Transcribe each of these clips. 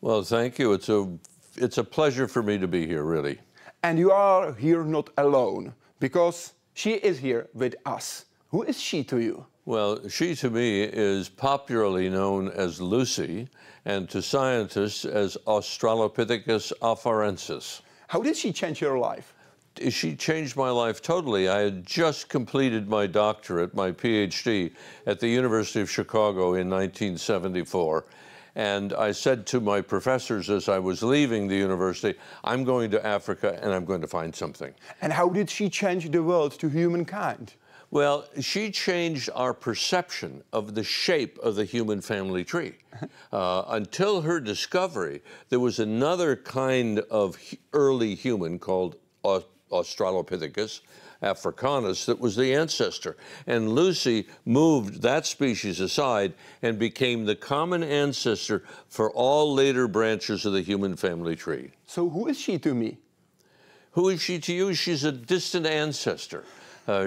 Well, thank you. It's a pleasure for me to be here, really. And you are here not alone, because she is here with us. Who is she to you? Well, she to me is popularly known as Lucy, and to scientists as Australopithecus afarensis. How did she change your life? She changed my life totally. I had just completed my doctorate, my PhD, at the University of Chicago in 1974. And I said to my professors as I was leaving the university, I'm going to Africa and I'm going to find something. And how did she change the world to humankind? Well, she changed our perception of the shape of the human family tree. Until her discovery, there was another kind of early human called Australopithecus africanus that was the ancestor. And Lucy moved that species aside and became the common ancestor for all later branches of the human family tree. So who is she to me? Who is she to you? She's a distant ancestor.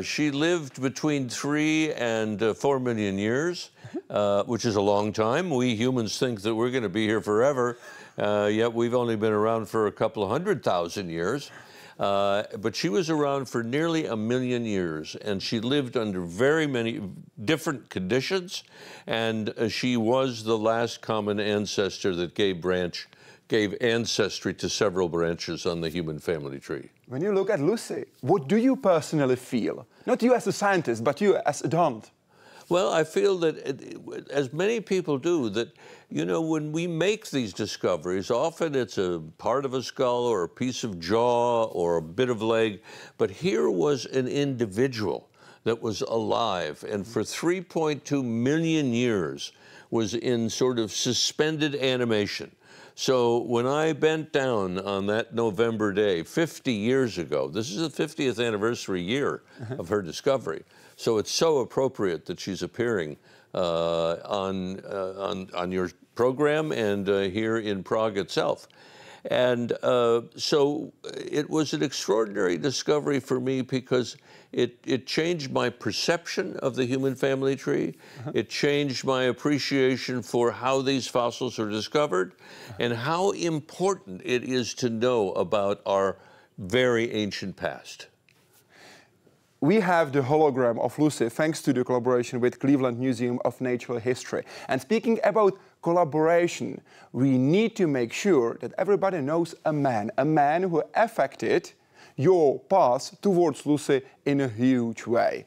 She lived between 3 and 4 million years, which is a long time. We humans think that we're going to be here forever, yet we've only been around for a couple of 100,000 years. But she was around for nearly 1 million years, and she lived under very many different conditions, and she was the last common ancestor that gave ancestry to several branches on the human family tree. When you look at Lucy, what do you personally feel? Not you as a scientist, but you as a Donald. Well, I feel that, as many people do, that, you know, when we make these discoveries, often it's a part of a skull or a piece of jaw or a bit of leg, but here was an individual that was alive and for 3.2 million years was in sort of suspended animation. So when I bent down on that November day 50 years ago, this is the 50th anniversary year of her discovery, so it's so appropriate that she's appearing on your program and here in Prague itself. And so it was an extraordinary discovery for me because it changed my perception of the human family tree. It changed my appreciation for how these fossils are discovered and how important it is to know about our very ancient past. We have the hologram of Lucy thanks to the collaboration with Cleveland Museum of Natural History. And speaking about collaboration, we need to make sure that everybody knows a man who affected your path towards Lucy in a huge way.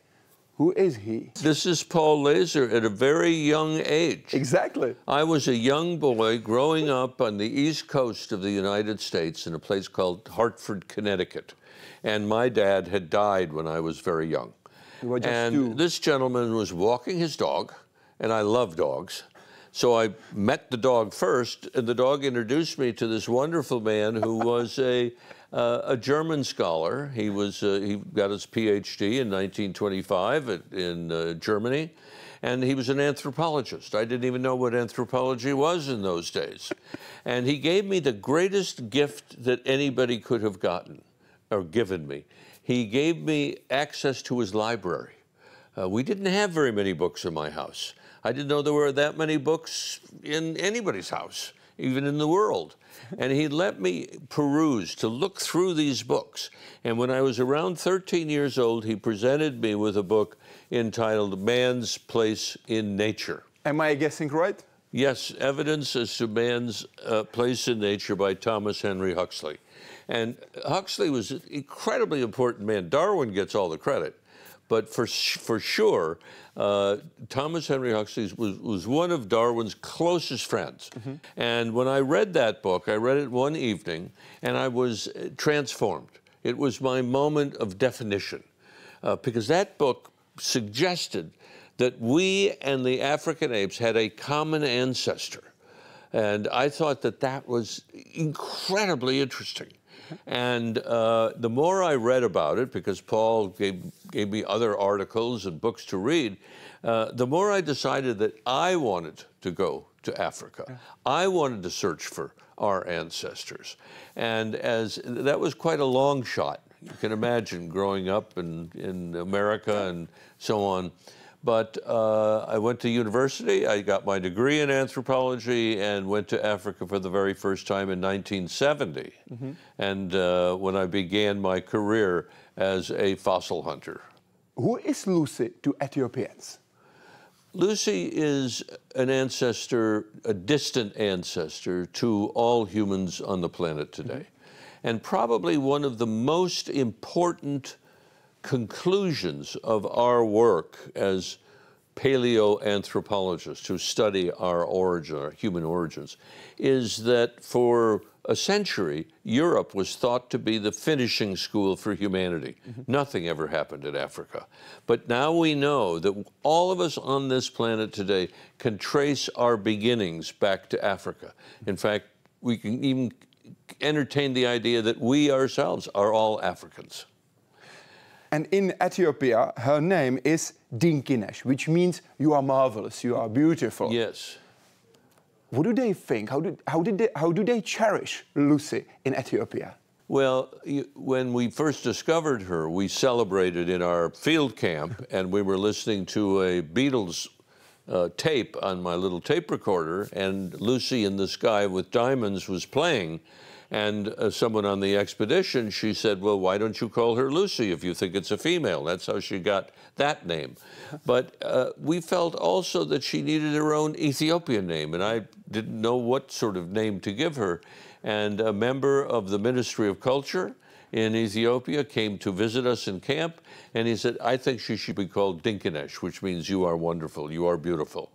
Who is he? This is Paul Laser at a very young age. Exactly. I was a young boy growing up on the East Coast of the United States in a place called Hartford, Connecticut. And my dad had died when I was very young. And this gentleman was walking his dog, and I love dogs. So I met the dog first, and the dog introduced me to this wonderful man who was a German scholar. He got his PhD in 1925 in Germany, and he was an anthropologist. I didn't even know what anthropology was in those days. And he gave me the greatest gift that anybody could have gotten or given me. He gave me access to his library. We didn't have very many books in my house. I didn't know there were that many books in anybody's house, even in the world. And he let me peruse, to look through these books. And when I was around 13 years old, he presented me with a book entitled Man's Place in Nature. Am I guessing right? Yes, Evidence as to Man's Place in Nature by Thomas Henry Huxley. And Huxley was an incredibly important man. Darwin gets all the credit. But for sure, Thomas Henry Huxley was one of Darwin's closest friends. And when I read that book, I read it one evening, and I was transformed. It was my moment of definition, because that book suggested that we and the African apes had a common ancestor. And I thought that that was incredibly interesting. And the more I read about it, because Paul gave me other articles and books to read, the more I decided that I wanted to go to Africa. I wanted to search for our ancestors. And that was quite a long shot. You can imagine growing up in America and so on. But I went to university, I got my degree in anthropology and went to Africa for the very first time in 1970. And when I began my career as a fossil hunter. Who is Lucy to Ethiopians? Lucy is an ancestor, a distant ancestor to all humans on the planet today. And probably one of the most important conclusions of our work as paleoanthropologists who study our origin, our human origins, is that for a century, Europe was thought to be the finishing school for humanity. Nothing ever happened in Africa. But now we know that all of us on this planet today can trace our beginnings back to Africa. In fact, we can even entertain the idea that we ourselves are all Africans. And in Ethiopia, her name is Dinkinesh, which means you are marvelous, you are beautiful. Yes. What do they think? How do they cherish Lucy in Ethiopia? Well, when we first discovered her, we celebrated in our field camp, and we were listening to a Beatles tape on my little tape recorder, and Lucy in the Sky with Diamonds was playing. And someone on the expedition, she said, well, why don't you call her Lucy if you think it's a female? That's how she got that name. But we felt also that she needed her own Ethiopian name, and I didn't know what sort of name to give her. And a member of the Ministry of Culture in Ethiopia came to visit us in camp, and he said, I think she should be called Dinkinesh, which means you are wonderful, you are beautiful.